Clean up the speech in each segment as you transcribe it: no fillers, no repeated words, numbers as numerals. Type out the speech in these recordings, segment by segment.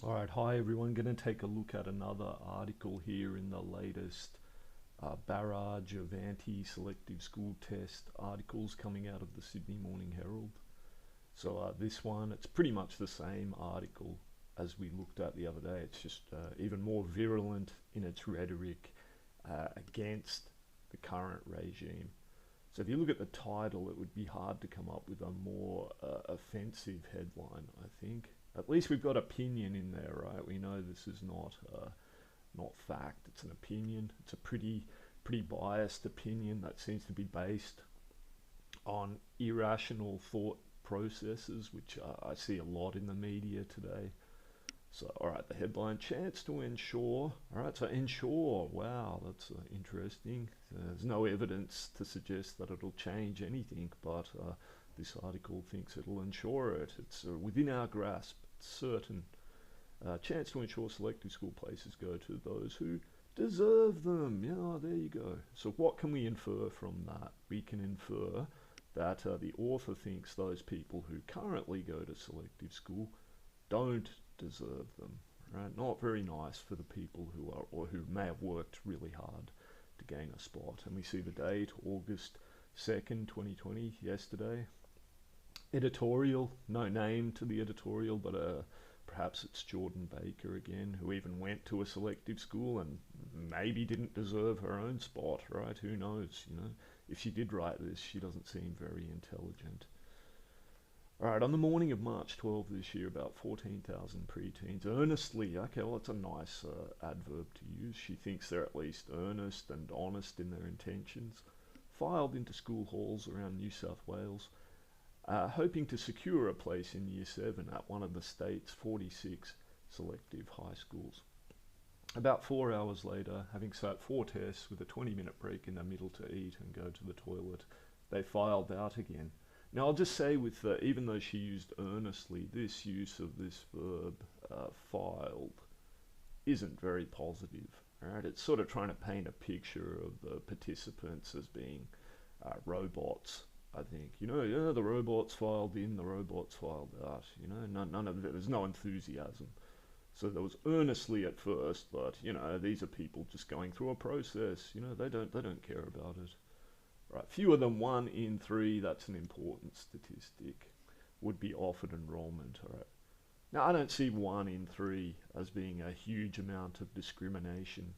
Alright, hi everyone. Going to take a look at another article here in the latest barrage of anti-selective school test articles coming out of the Sydney Morning Herald. So this one, it's pretty much the same article as we looked at the other day. It's just even more virulent in its rhetoric against the current regime. So if you look at the title, it would be hard to come up with a more offensive headline, I think. At least we've got opinion in there, right? We know this is not fact. It's an opinion. It's a pretty biased opinion that seems to be based on irrational thought processes, which I see a lot in the media today. So, all right, the headline: chance to ensure. All right, so ensure. Wow, that's interesting. There's no evidence to suggest that it'll change anything, but this article thinks it'll ensure it. It's within our grasp. It's certain. Chance to ensure selective school places go to those who deserve them. Yeah, there you go. So what can we infer from that? We can infer that the author thinks those people who currently go to selective school don't deserve them. Right? Not very nice for the people who are, or who may have worked really hard to gain a spot. And we see the date, August 2nd, 2020, yesterday. Editorial, no name to the editorial, but perhaps it's Jordan Baker again, who even went to a selective school and maybe didn't deserve her own spot, right? Who knows, you know? If she did write this, she doesn't seem very intelligent. Alright, on the morning of March 12 this year, about 14,000 preteens earnestly, okay, well, that's a nice adverb to use. She thinks they're at least earnest and honest in their intentions. Filed into school halls around New South Wales, hoping to secure a place in Year 7 at one of the state's 46 selective high schools. About 4 hours later, having sat 4 tests with a 20-minute break in the middle to eat and go to the toilet, they filed out again. Now I'll just say with, even though she used earnestly, this use of this verb, filed, isn't very positive. Right? It's sort of trying to paint a picture of the participants as being robots. I think, yeah, the robots filed in, the robots filed out, none of it, there's no enthusiasm. So there was earnestly at first, but, these are people just going through a process, they don't care about it. Right, fewer than 1 in 3, that's an important statistic, would be offered enrollment, all right. Now, I don't see 1 in 3 as being a huge amount of discrimination.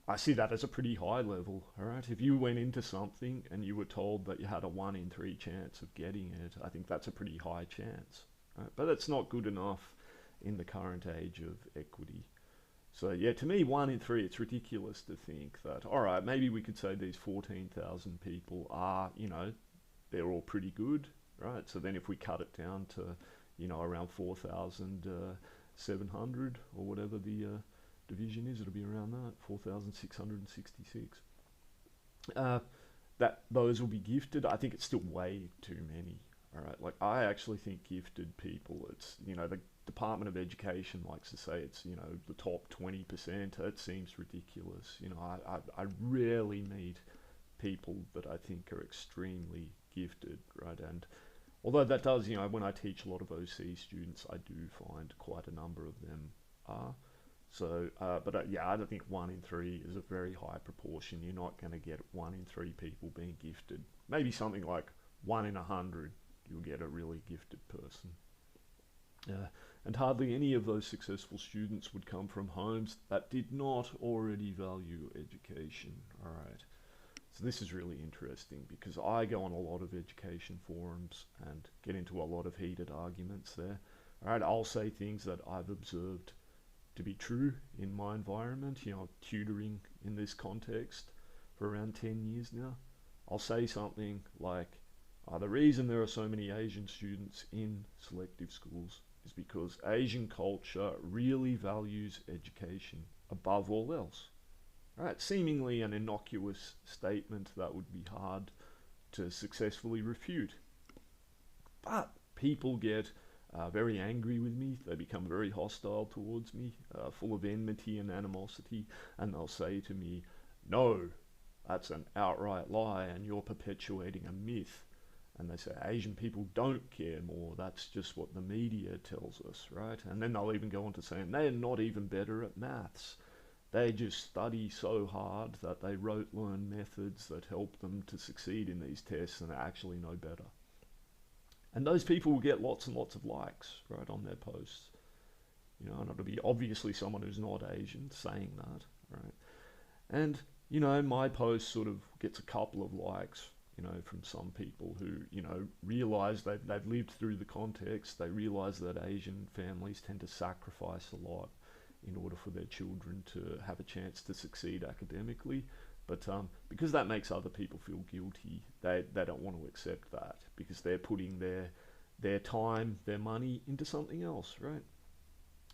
I see that as a pretty high level, alright? If you went into something and you were told that you had a 1 in 3 chance of getting it, I think that's a pretty high chance, right? But that's not good enough in the current age of equity. So yeah, to me, 1 in 3, it's ridiculous to think that, alright, maybe we could say these 14,000 people are, they're all pretty good, right? So then if we cut it down to, around 4,700 or whatever the division is, it'll be around that, 4,666. That those will be gifted. I think it's still way too many. All right, like I actually think gifted people, it's, the Department of Education likes to say it's, the top 20%. It seems ridiculous. I rarely meet people that I think are extremely gifted, right? And although that does, when I teach a lot of OC students, I do find quite a number of them are. So, yeah, I don't think 1 in 3 is a very high proportion. You're not going to get 1 in 3 people being gifted. Maybe something like 1 in 100, you'll get a really gifted person. And hardly any of those successful students would come from homes that did not already value education. All right. So this is really interesting because I go on a lot of education forums and get into a lot of heated arguments there. All right, I'll say things that I've observed to be true in my environment, tutoring in this context for around 10 years now. I'll say something like, the reason there are so many Asian students in selective schools is because Asian culture really values education above all else. Right, seemingly an innocuous statement that would be hard to successfully refute. But people get very angry with me, they become very hostile towards me, full of enmity and animosity, and they'll say to me, no, that's an outright lie and you're perpetuating a myth. And they say Asian people don't care more. That's just what the media tells us, right? And then they'll even go on to saying they're not even better at maths. They just study so hard that they learn methods that help them to succeed in these tests and actually know better. And those people will get lots and lots of likes, right, on their posts. You know, and it'll be obviously someone who's not Asian saying that, right? And, you know, my post sort of gets a couple of likes, you know, from some people who, you know, realize they've lived through the context. They realize that Asian families tend to sacrifice a lot in order for their children to have a chance to succeed academically. But because that makes other people feel guilty, they don't want to accept that because they're putting their time, their money into something else, right?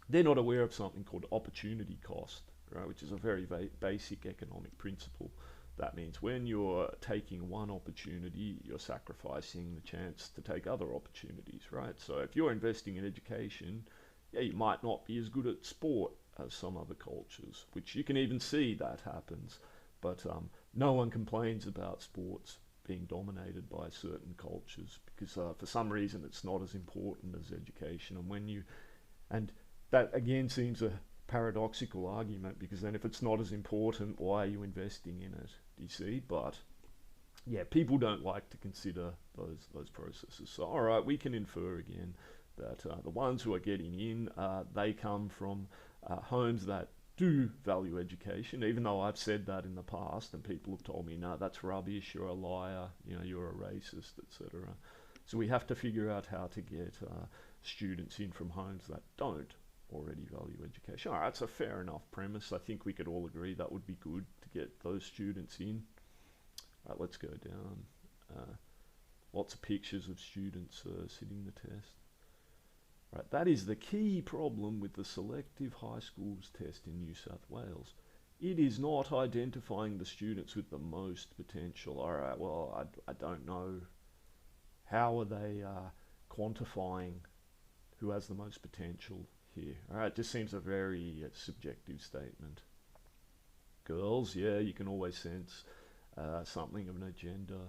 They're not aware of something called opportunity cost, right, which is a very basic economic principle. That means when you're taking one opportunity, you're sacrificing the chance to take other opportunities, right? So if you're investing in education, yeah, you might not be as good at sport as some other cultures, which you can even see that happens. But no one complains about sports being dominated by certain cultures because for some reason it's not as important as education. And that again seems a paradoxical argument because then if it's not as important, why are you investing in it? Do you see? But yeah, people don't like to consider those processes. So all right, we can infer again that the ones who are getting in, they come from homes that do value education, even though I've said that in the past and people have told me, no, that's rubbish, you're a liar, you know, you're a racist, etc. So we have to figure out how to get students in from homes that don't already value education. All right, that's a fair enough premise. I think we could all agree that would be good to get those students in. All right, let's go down. Lots of pictures of students sitting the test. Right, that is the key problem with the selective high schools test in New South Wales. It is not identifying the students with the most potential. All right, well, I don't know. How are they quantifying who has the most potential here? All right, it just seems a very subjective statement. Girls, yeah, you can always sense something of an agenda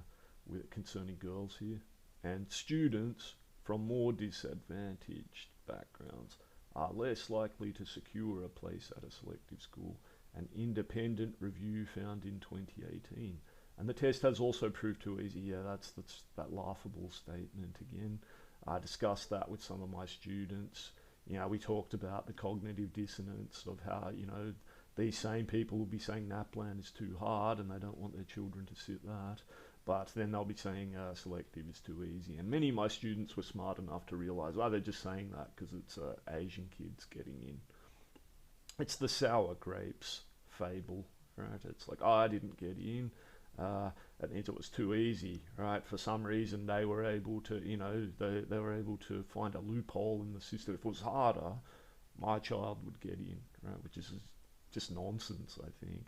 concerning girls here. And students from more disadvantaged backgrounds are less likely to secure a place at a selective school, an independent review found in 2018. And the test has also proved too easy. Yeah, that's that laughable statement again. I discussed that with some of my students. You know, we talked about the cognitive dissonance of how, you know, these same people will be saying NAPLAN is too hard and they don't want their children to sit that. But then they'll be saying selective is too easy. And many of my students were smart enough to realize, oh, they're just saying that because it's Asian kids getting in. It's the sour grapes fable, right? It's like, oh, I didn't get in. That means it was too easy, right? For some reason, they were able to, you know, they were able to find a loophole in the system. If it was harder, my child would get in, right? Which is just nonsense, I think.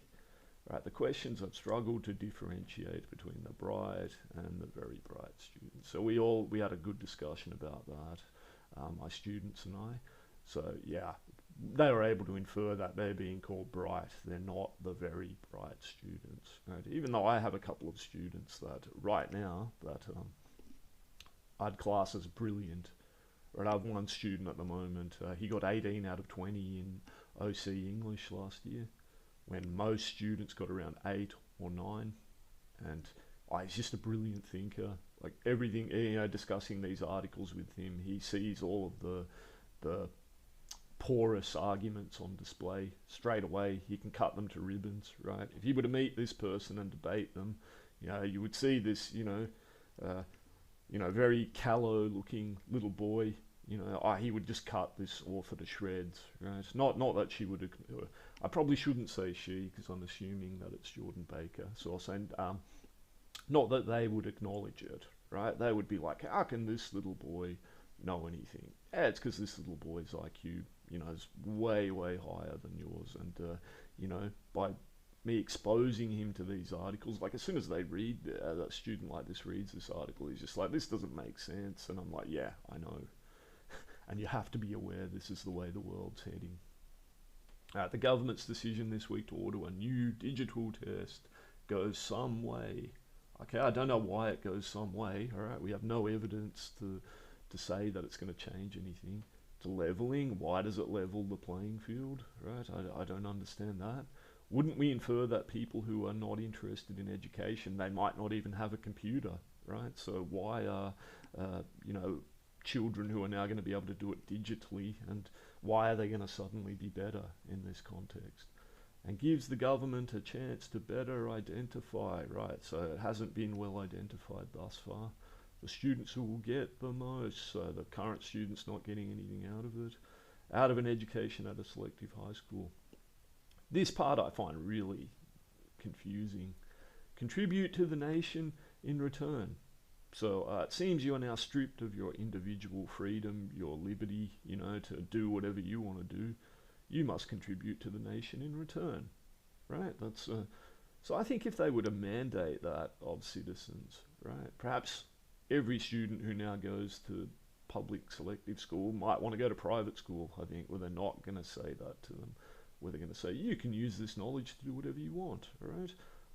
Right, the questions I've struggled to differentiate between the bright and the very bright students. So we had a good discussion about that, my students and I. So yeah, they were able to infer that they're being called bright. They're not the very bright students. Right? Even though I have a couple of students that right now that I'd class as brilliant. Right, I have one student at the moment. He got 18 out of 20 in OC English last year, when most students got around 8 or 9, and he's just a brilliant thinker. Like everything, you know, discussing these articles with him, he sees all of the porous arguments on display straight away. He can cut them to ribbons, right? If you were to meet this person and debate them, you know, you would see this, you know, very callow-looking little boy. You know, he would just cut this author to shreds, right? Not that she would. I probably shouldn't say she because I'm assuming that it's Jordan Baker. So I'll say, not that they would acknowledge it, right? They would be like, how can this little boy know anything? Yeah, it's because this little boy's IQ, you know, is way, way higher than yours. And, you know, by me exposing him to these articles, like as soon as they read, that student like this reads this article, he's just like, this doesn't make sense. And I'm like, yeah, I know. And you have to be aware this is the way the world's heading. The government's decision this week to order a new digital test goes some way, Okay, I don't know why it goes some way. All right, we have no evidence to say that it's going to change anything. To leveling, why does it level the playing field? Right, I don't understand that. Wouldn't we infer that people who are not interested in education, they might not even have a computer, right? So why are children who are now going to be able to do it digitally, and why are they going to suddenly be better in this context? And gives the government a chance to better identify, right? So it hasn't been well identified thus far. The students who will get the most, so the current students not getting anything out of it, out of an education at a selective high school. This part I find really confusing. Contribute to the nation in return. So it seems you are now stripped of your individual freedom, your liberty, to do whatever you want to do. You must contribute to the nation in return, right? That's so I think if they were to mandate that of citizens, right, perhaps every student who now goes to public selective school might want to go to private school, I think, where they're not going to say that to them, where they're going to say, you can use this knowledge to do whatever you want, right?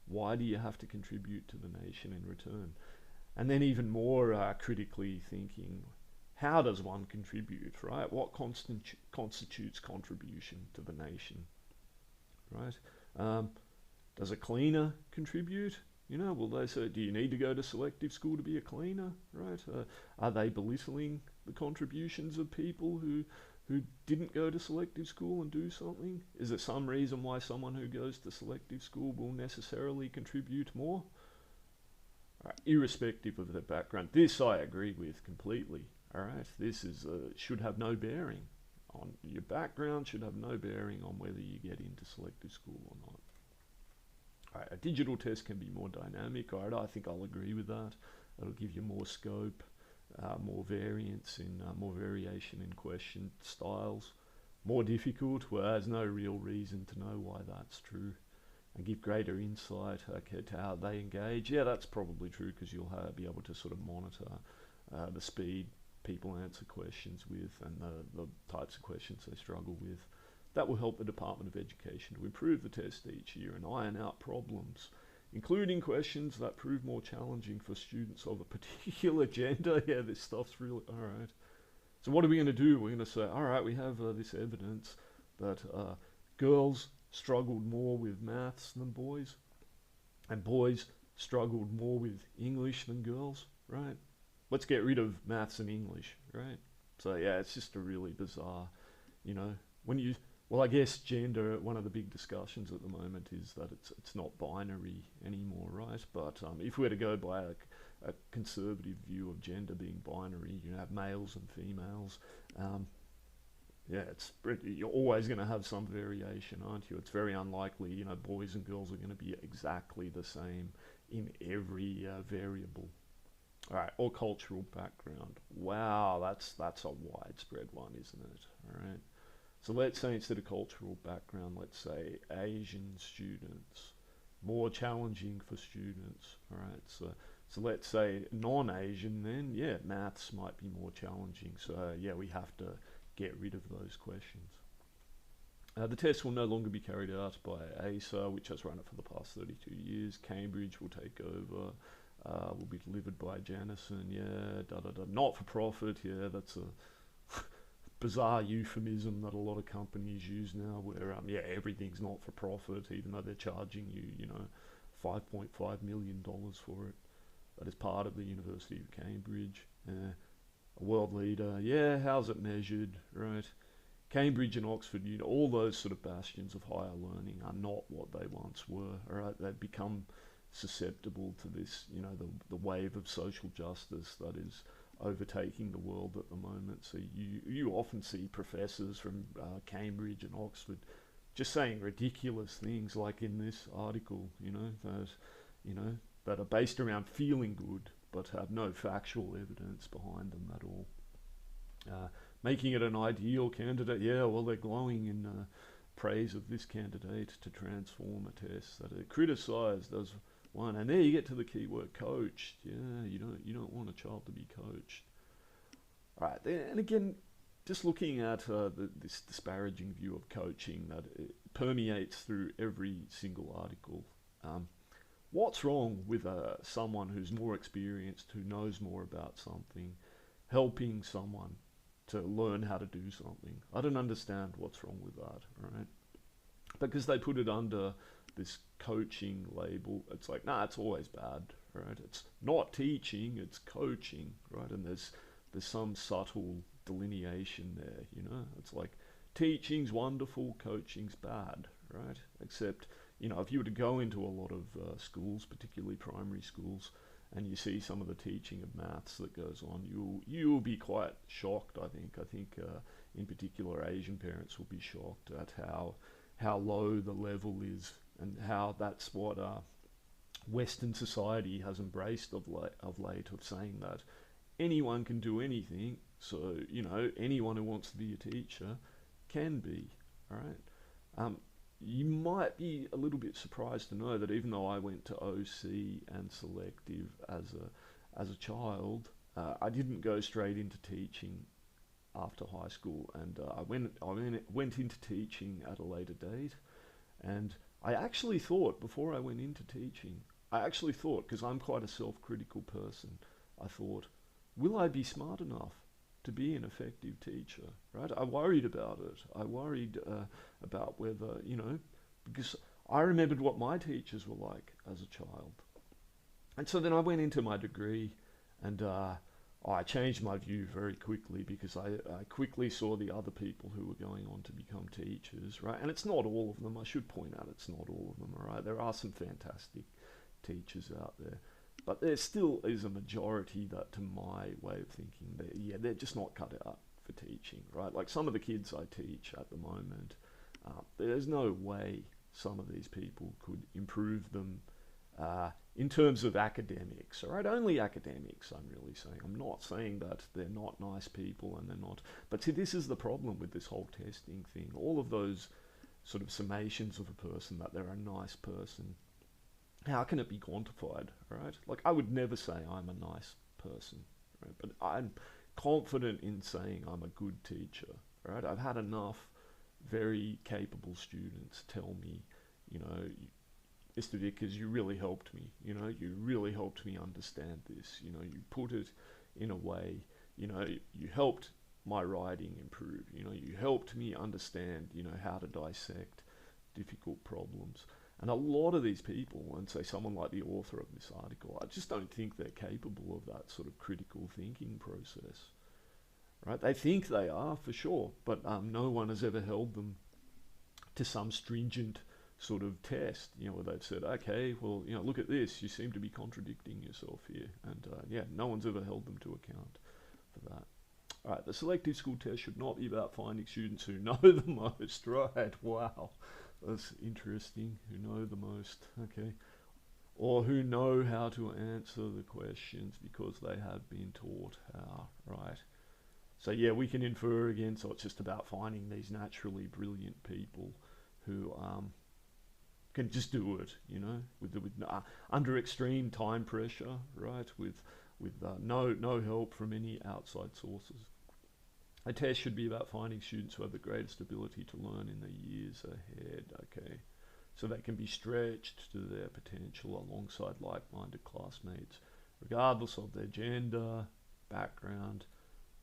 Why do you have to contribute to the nation in return? And then even more critically thinking, how does one contribute, right? What constitutes contribution to the nation, right? Does a cleaner contribute? Will they say, do you need to go to selective school to be a cleaner, right? Are they belittling the contributions of people who didn't go to selective school and do something? Is there some reason why someone who goes to selective school will necessarily contribute more? Right, irrespective of their background. This I agree with completely. All right, this is should have no bearing on your background, should have no bearing on whether you get into selective school or not. All right, a digital test can be more dynamic. All right, I think I'll agree with that. It'll give you more scope, more variance in more variation in question styles. More difficult, well, there's no real reason to know why that's true. And give greater insight to how they engage. Yeah, that's probably true because you'll be able to sort of monitor the speed people answer questions with and the types of questions they struggle with. That will help the Department of Education to improve the test each year and iron out problems, including questions that prove more challenging for students of a particular gender. Yeah, this stuff's really, all right. So what are we going to do? We're going to say, all right, we have this evidence that girls struggled more with maths than boys, and boys struggled more with English than girls, right? Let's get rid of maths and English, right? So yeah, it's just a really bizarre, well, I guess gender, one of the big discussions at the moment is that it's not binary anymore, right? But if we were to go by a conservative view of gender being binary, you have males and females, yeah, you're always going to have some variation, aren't you? It's very unlikely, boys and girls are going to be exactly the same in every variable. All right, or cultural background. Wow, that's a widespread one, isn't it? All right. So let's say instead of cultural background, let's say Asian students, more challenging for students. All right. So let's say non-Asian, then yeah, maths might be more challenging. So yeah, we have to get rid of those questions. The test will no longer be carried out by ASA, which has run it for the past 32 years. Cambridge will take over. Will be delivered by Janison. Yeah, not for profit. Yeah, that's a bizarre euphemism that a lot of companies use now, where yeah, everything's not for profit, even though they're charging you, $5.5 million for it. That is part of the University of Cambridge. A world leader. Yeah, how's it measured, right? Cambridge and Oxford, all those sort of bastions of higher learning are not what they once were, all right? They've become susceptible to this, the wave of social justice that is overtaking the world at the moment. So you often see professors from Cambridge and Oxford just saying ridiculous things, like in this article, that are based around feeling good but have no factual evidence behind them at all. Making it an ideal candidate, yeah, well, they're glowing in praise of this candidate to transform a test that are criticised as one. And there you get to the key word, coached. Yeah, you don't want a child to be coached. All right, and again, just looking at this disparaging view of coaching that it permeates through every single article. what's wrong with someone who's more experienced, who knows more about something, helping someone to learn how to do something? I don't understand what's wrong with that, right? Because they put it under this coaching label. It's like, nah, it's always bad, right? It's not teaching, it's coaching, right? And there's some subtle delineation there, you know? It's like teaching's wonderful, coaching's bad, right? Except, you know, if you were to go into a lot of schools, particularly primary schools, and you see some of the teaching of maths that goes on, you'll be quite shocked. I think in particular Asian parents will be shocked at how low the level is, and how that's what Western society has embraced of late, of saying that anyone can do anything. So, you know, anyone who wants to be a teacher can be. All right. Um, you might be a little bit surprised to know that even though I went to OC and Selective as a child, I didn't go straight into teaching after high school, and I went into teaching at a later date. And I actually thought, before I went into teaching, I actually thought, because I'm quite a self-critical person, I thought, will I be smart enough to be an effective teacher, right? I worried about it. I worried about whether, you know, because I remembered what my teachers were like as a child. And so then I went into my degree, and I changed my view very quickly, because I quickly saw the other people who were going on to become teachers, right? And it's not all of them. I should point out it's not all of them, all right? There are some fantastic teachers out there. But there still is a majority that, to my way of thinking, they're just not cut out for teaching, right? Like some of the kids I teach at the moment, there's no way some of these people could improve them in terms of academics, all right? Only academics, I'm really saying. I'm not saying that they're not nice people and they're not. But see, this is the problem with this whole testing thing. All of those sort of summations of a person, that they're a nice person, how can it be quantified, right? Like, I would never say I'm a nice person, right? But I'm confident in saying I'm a good teacher, right? I've had enough very capable students tell me, you know, Mr. Vickers, you really helped me, you know, you really helped me understand this, you know, you put it in a way, you know, you helped my writing improve, you know, you helped me understand, you know, how to dissect difficult problems. And a lot of these people, and say someone like the author of this article, I just don't think they're capable of that sort of critical thinking process, right? They think they are, for sure, but no one has ever held them to some stringent sort of test, you know, where they've said, okay, well, you know, look at this, you seem to be contradicting yourself here. And yeah, no one's ever held them to account for that. All right, the selective school test should not be about finding students who know the most, right? Wow. That's interesting. Who know the most, okay. Or who know how to answer the questions because they have been taught how, right? So yeah, we can infer again, so it's just about finding these naturally brilliant people who can just do it, you know, under extreme time pressure, right? With no help from any outside sources. A test should be about finding students who have the greatest ability to learn in the years ahead, okay? So they can be stretched to their potential alongside like-minded classmates, regardless of their gender, background,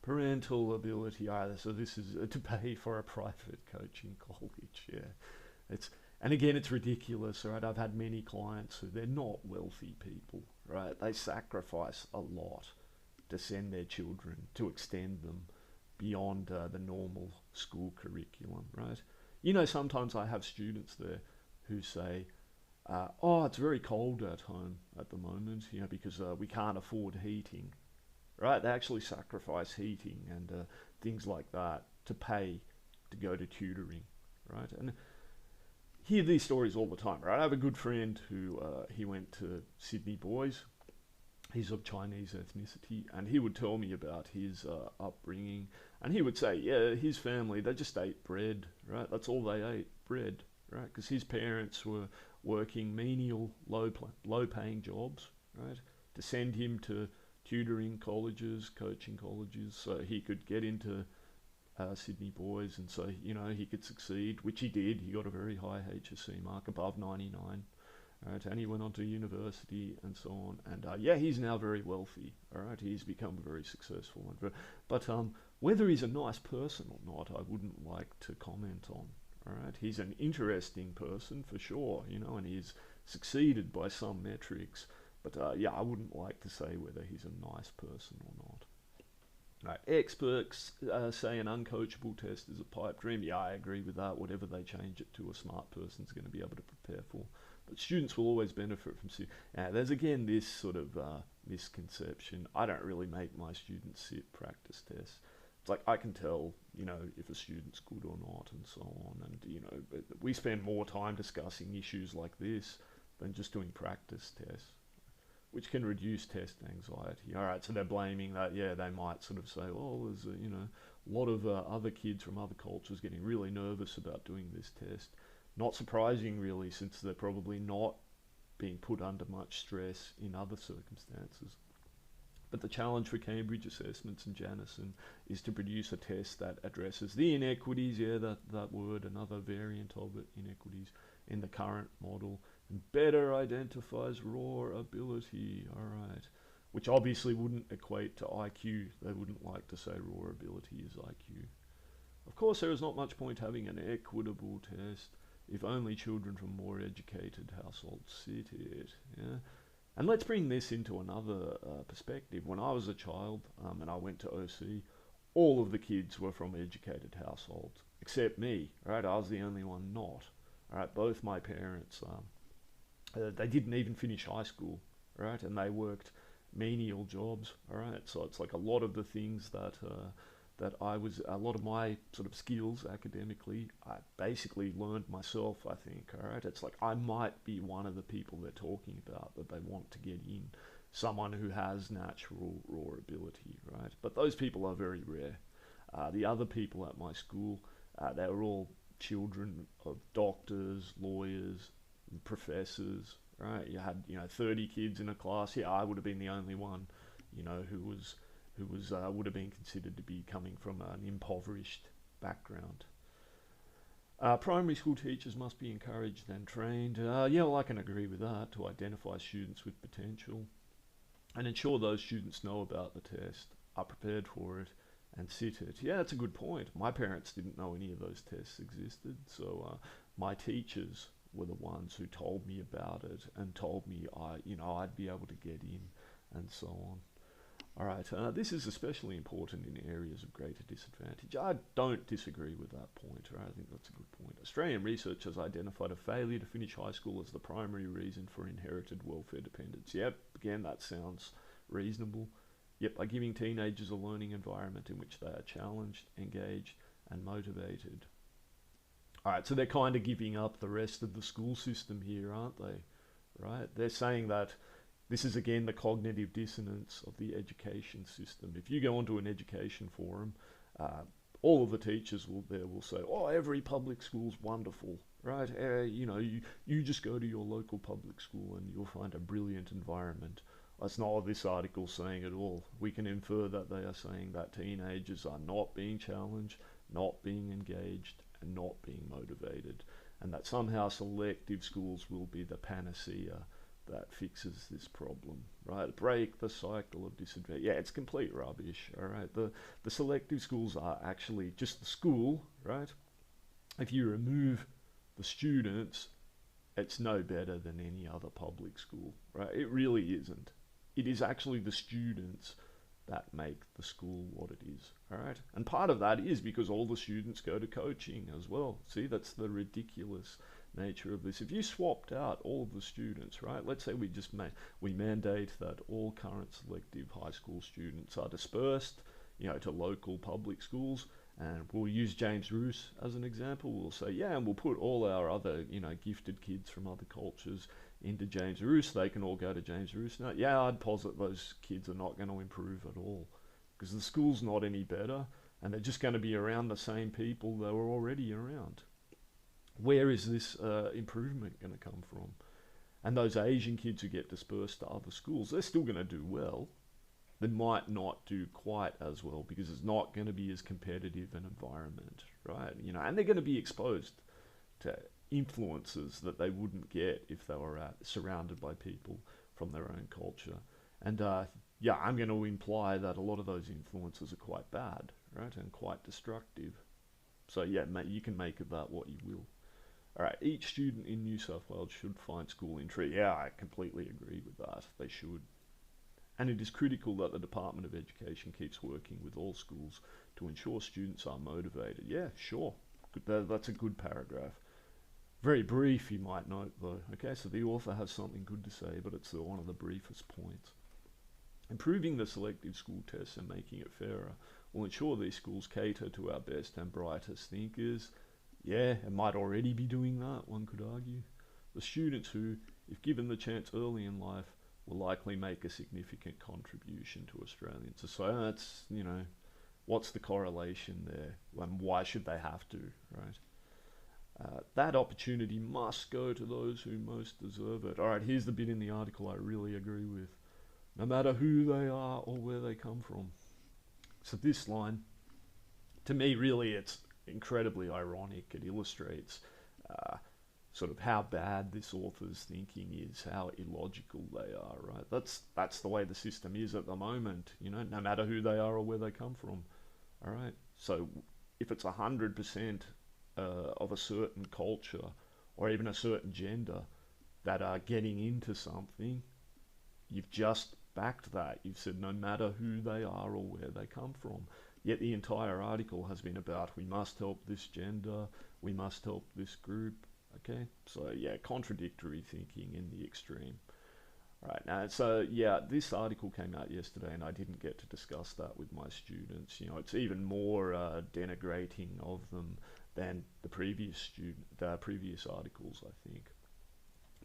parental ability either. So this is to pay for a private coaching college, yeah. And again, it's ridiculous, right? I've had many clients who, they're not wealthy people, right? They sacrifice a lot to send their children, to extend them beyond the normal school curriculum, right? You know, sometimes I have students there who say, oh, it's very cold at home at the moment, you know, because we can't afford heating, right? They actually sacrifice heating and things like that to pay to go to tutoring, right? And hear these stories all the time, right? I have a good friend who he went to Sydney Boys. He's of Chinese ethnicity, and he would tell me about his upbringing. And he would say, yeah, his family, they just ate bread, right? That's all they ate, bread, right? Because his parents were working menial, low-paying jobs, right? To send him to tutoring colleges, coaching colleges, so he could get into Sydney Boys, and so, you know, he could succeed, which he did. He got a very high HSC mark, above 99, Right, and he went on to university and so on, and yeah, he's now very wealthy. All right, he's become very successful, but whether he's a nice person or not, I wouldn't like to comment on. All right, he's an interesting person for sure, you know, and he's succeeded by some metrics, but yeah, I wouldn't like to say whether he's a nice person or not. Right. Experts say an uncoachable test is a pipe dream. Yeah, I agree with that. Whatever they change it to, a smart person's going to be able to prepare for. But students will always benefit from. There's again this sort of misconception. I don't really make my students sit practice tests. It's like I can tell, you know, if a student's good or not, and so on. And you know, we spend more time discussing issues like this than just doing practice tests, which can reduce test anxiety. All right, so they're blaming that. Yeah, they might sort of say, "Oh, there's a, you know, a lot of other kids from other cultures getting really nervous about doing this test." Not surprising, really, since they're probably not being put under much stress in other circumstances. But the challenge for Cambridge assessments and Janison is to produce a test that addresses the inequities, yeah, that word, another variant of it, inequities, in the current model, and better identifies raw ability, alright, which obviously wouldn't equate to IQ. They wouldn't like to say raw ability is IQ. Of course, there is not much point having an equitable test if only children from more educated households sit it, yeah? And let's bring this into another perspective. When I was a child and I went to OC, all of the kids were from educated households, except me, right? I was the only one not. Right? Both my parents, they didn't even finish high school, right? And they worked menial jobs, all right? So it's like a lot of the things that a lot of my sort of skills academically, I basically learned myself, I think, all right? It's like I might be one of the people they're talking about that they want to get in, someone who has natural raw ability, right? But those people are very rare. The other people at my school, they were all children of doctors, lawyers, professors, right? You had, you know, 30 kids in a class. Yeah, I would have been the only one, you know, who would have been considered to be coming from an impoverished background. Primary school teachers must be encouraged and trained. Yeah, well, I can agree with that, to identify students with potential and ensure those students know about the test, are prepared for it, and sit it. Yeah, that's a good point. My parents didn't know any of those tests existed, so my teachers were the ones who told me about it and told me I'd be able to get in, and so on. All right, this is especially important in areas of greater disadvantage. I don't disagree with that point, right? I think that's a good point. Australian research has identified a failure to finish high school as the primary reason for inherited welfare dependence. Yep, again, that sounds reasonable. Yep, by giving teenagers a learning environment in which they are challenged, engaged, and motivated. All right, so they're kind of giving up the rest of the school system here, aren't they? Right? They're saying that this is again the cognitive dissonance of the education system. If you go onto an education forum, all of the teachers will say, "Oh, every public school's wonderful, right? You just go to your local public school and you'll find a brilliant environment." That's not what this article's saying at all. We can infer that they are saying that teenagers are not being challenged, not being engaged, and not being motivated, and that somehow selective schools will be the panacea that fixes this problem, right? Break the cycle of disadvantage. Yeah, it's complete rubbish, all right? The selective schools are actually just the school, right? If you remove the students, it's no better than any other public school, right? It really isn't. It is actually the students that make the school what it is, all right? And part of that is because all the students go to coaching as well. See, that's the ridiculous nature of this. If you swapped out all of the students, right? Let's say we mandate that all current selective high school students are dispersed, to local public schools, and we'll use James Roos as an example. We'll say, yeah, and we'll put all our other, gifted kids from other cultures into James Roos. They can all go to James Roos. Now, yeah, I'd posit those kids are not going to improve at all because the school's not any better, and they're just going to be around the same people they were already around. Where is this improvement going to come from? And those Asian kids who get dispersed to other schools, they're still going to do well. They might not do quite as well because it's not going to be as competitive an environment, right? And they're going to be exposed to influences that they wouldn't get if they were surrounded by people from their own culture. And yeah, I'm going to imply that a lot of those influences are quite bad, right, and quite destructive. So yeah, you can make of that what you will. All right, each student in New South Wales should find school intrigue. Yeah, I completely agree with that. They should. And it is critical that the Department of Education keeps working with all schools to ensure students are motivated. Yeah, sure. That's a good paragraph. Very brief, you might note, though. Okay, so the author has something good to say, but it's one of the briefest points. Improving the selective school tests and making it fairer will ensure these schools cater to our best and brightest thinkers. Yeah, it might already be doing that, one could argue. The students who, if given the chance early in life, will likely make a significant contribution to Australian society. That's, what's the correlation there? And why should they have to, right? That opportunity must go to those who most deserve it. All right, here's the bit in the article I really agree with. No matter who they are or where they come from. So this line, to me, really, it's incredibly ironic. It illustrates sort of how bad this author's thinking is, how illogical they are, right? That's the way the system is at the moment, no matter who they are or where they come from, all right? So if it's 100% of a certain culture or even a certain gender that are getting into something, you've just backed that. You've said no matter who they are or where they come from. Yet the entire article has been about we must help this gender, we must help this group. Okay, so yeah, contradictory thinking in the extreme. Right, now, so yeah, this article came out yesterday and I didn't get to discuss that with my students. It's even more denigrating of them than the previous articles, I think.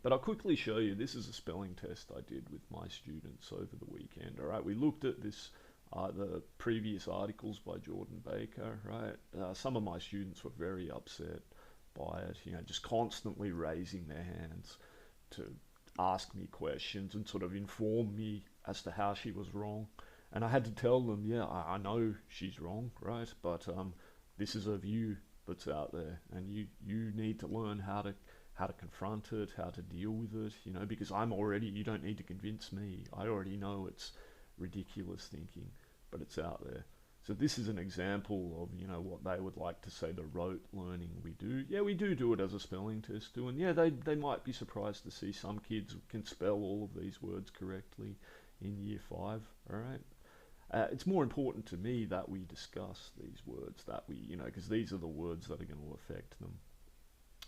But I'll quickly show you, this is a spelling test I did with my students over the weekend, all right? We looked at this, the previous articles by Jordan Baker, right? Some of my students were very upset by it, just constantly raising their hands to ask me questions and sort of inform me as to how she was wrong. And I had to tell them, yeah, I know she's wrong, right? But this is a view that's out there, and you need to learn how to confront it, how to deal with it, because you don't need to convince me. I already know it's ridiculous thinking, but it's out there. So this is an example of, what they would like to say the rote learning we do. Yeah, we do it as a spelling test too, and yeah, they might be surprised to see some kids can spell all of these words correctly in year 5, all right? It's more important to me that we discuss these words, that we, because these are the words that are going to affect them.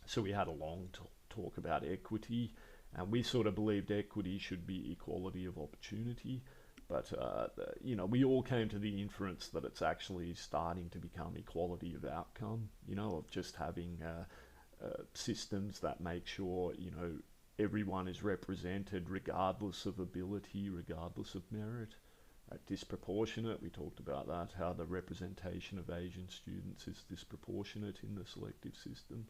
So we had a long talk about equity, and we sort of believed equity should be equality of opportunity, but we all came to the inference that it's actually starting to become equality of outcome, of just having systems that make sure, everyone is represented regardless of ability, regardless of merit. Disproportionate, we talked about that, how the representation of Asian students is disproportionate in the selective system.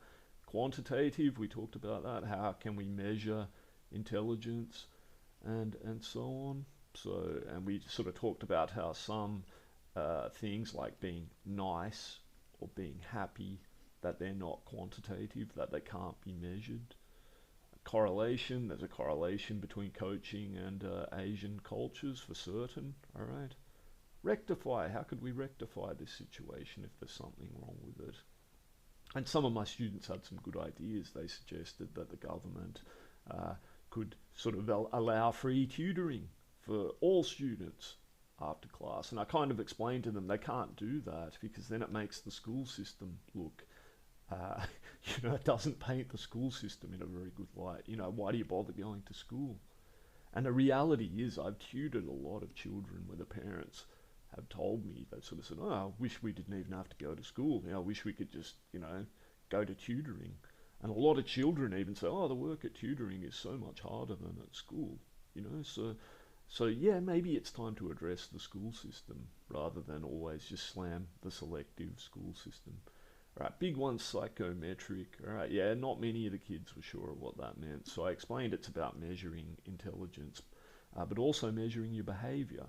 Quantitative, we talked about that, how can we measure intelligence and so on. So, and we sort of talked about how some things like being nice or being happy, that they're not quantitative, that they can't be measured. Correlation, there's a correlation between coaching and Asian cultures for certain, all right? Rectify, how could we rectify this situation if there's something wrong with it? And some of my students had some good ideas. They suggested that the government could sort of allow free tutoring for all students after class. And I kind of explained to them they can't do that because then it makes the school system look, it doesn't paint the school system in a very good light. Why do you bother going to school? And the reality is I've tutored a lot of children where the parents have told me, they've sort of said, oh, I wish we didn't even have to go to school. I wish we could just, go to tutoring. And a lot of children even say, oh, the work at tutoring is so much harder than at school, So yeah, maybe it's time to address the school system rather than always just slam the selective school system. All right, big one, psychometric. All right, yeah, not many of the kids were sure of what that meant. So I explained it's about measuring intelligence, but also measuring your behavior.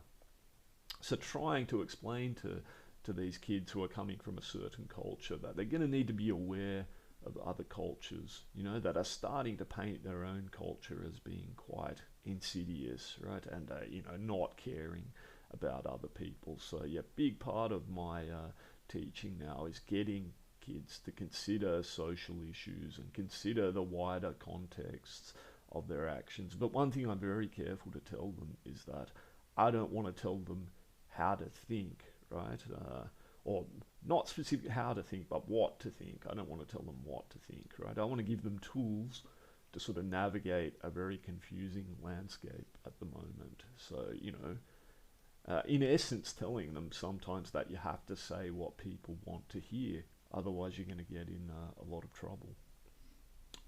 So trying to explain to these kids who are coming from a certain culture that they're going to need to be aware of other cultures, you know, that are starting to paint their own culture as being quite insidious, right? And, you know, not caring about other people. So, yeah, big part of my teaching now is getting kids to consider social issues and consider the wider contexts of their actions. But one thing I'm very careful to tell them is that I don't want to tell them how to think, right? Or not specifically how to think, but what to think. I don't want to tell them what to think, right? I want to give them tools to sort of navigate a very confusing landscape at the moment. So, you know, in essence, telling them sometimes that you have to say what people want to hear, otherwise you're going to get in a lot of trouble.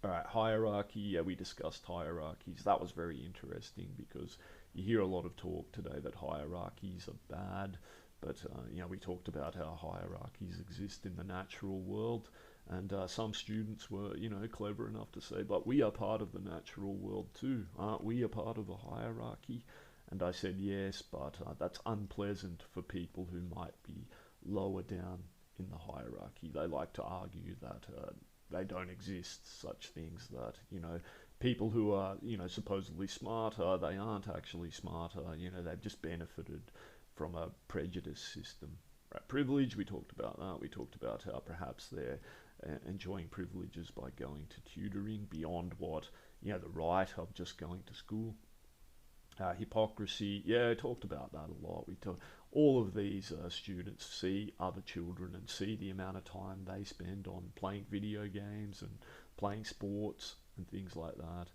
All right, hierarchy. Yeah, we discussed hierarchies. That was very interesting because you hear a lot of talk today that hierarchies are bad, but you know, we talked about how hierarchies exist in the natural world, and some students were, you know, clever enough to say, "But we are part of the natural world too, aren't we? A part of a hierarchy?" And I said, "Yes, but that's unpleasant for people who might be lower down in the hierarchy." They like to argue that they don't exist, such things that, you know, people who are, you know, supposedly smarter, they aren't actually smarter, you know, they've just benefited from a prejudice system. Right, privilege, we talked about that. We talked about how perhaps they're enjoying privileges by going to tutoring beyond what, you know, the right of just going to school. Hypocrisy, yeah, I talked about that a lot. We talked, all of these students see other children and see the amount of time they spend on playing video games and playing sports and things like that.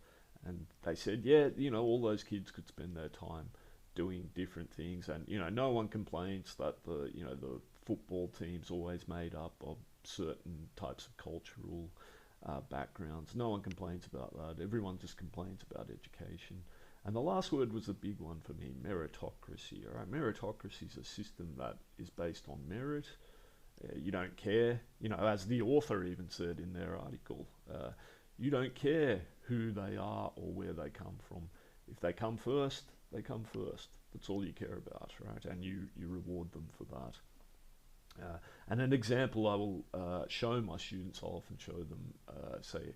And they said, yeah, you know, all those kids could spend their time doing different things. And, you know, no one complains that the, you know, the football team's always made up of certain types of cultural backgrounds. No one complains about that. Everyone just complains about education. And the last word was a big one for me, meritocracy. All right, meritocracy is a system that is based on merit. You don't care, you know, as the author even said in their article, you don't care who they are or where they come from. If they come first, they come first. That's all you care about, right? And you reward them for that. And an example I will show my students, I'll often show them, say,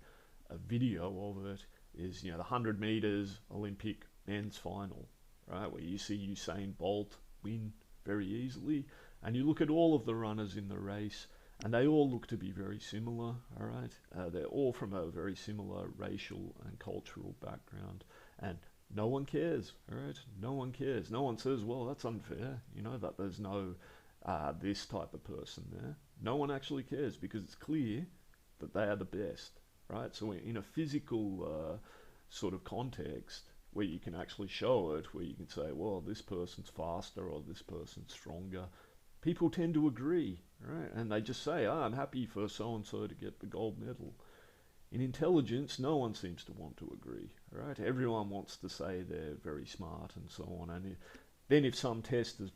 a video of it, is, you know, the 100 meters Olympic men's final, right, where you see Usain Bolt win very easily, and you look at all of the runners in the race, and they all look to be very similar, all right? They're all from a very similar racial and cultural background, and no one cares, all right? No one cares. No one says, well, that's unfair, you know, that there's no this type of person there. No one actually cares because it's clear that they are the best. Right, so in a physical sort of context where you can actually show it, where you can say, well, this person's faster or this person's stronger, people tend to agree, right? And they just say, I'm happy for so-and-so to get the gold medal. In intelligence, no one seems to want to agree, right? Everyone wants to say they're very smart and so on. And then if some test has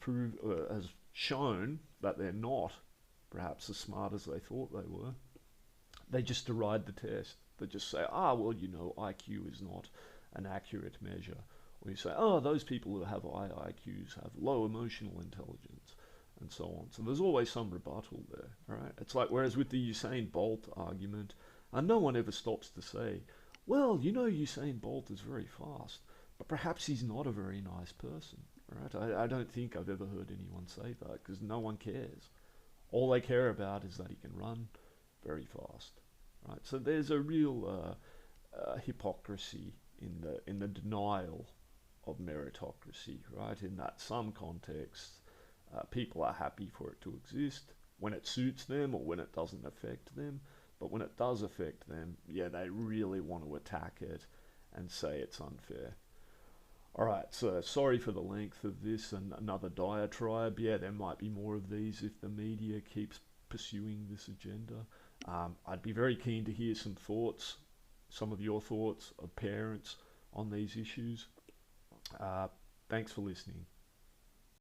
shown that they're not perhaps as smart as they thought they were, they just deride the test. They just say, well, you know, IQ is not an accurate measure. Or you say, those people who have high IQs have low emotional intelligence, and so on. So there's always some rebuttal there, right? It's like, whereas with the Usain Bolt argument, no one ever stops to say, well, you know, Usain Bolt is very fast, but perhaps he's not a very nice person, right? I don't think I've ever heard anyone say that, because no one cares. All they care about is that he can run very fast, right? So there's a real hypocrisy in the denial of meritocracy, right? In that some contexts, people are happy for it to exist when it suits them or when it doesn't affect them, but when it does affect them, yeah, they really want to attack it and say it's unfair. All right, so sorry for the length of this and another diatribe. Yeah, there might be more of these if the media keeps pursuing this agenda. I'd be very keen to hear some thoughts, some of your thoughts of parents on these issues. Thanks for listening.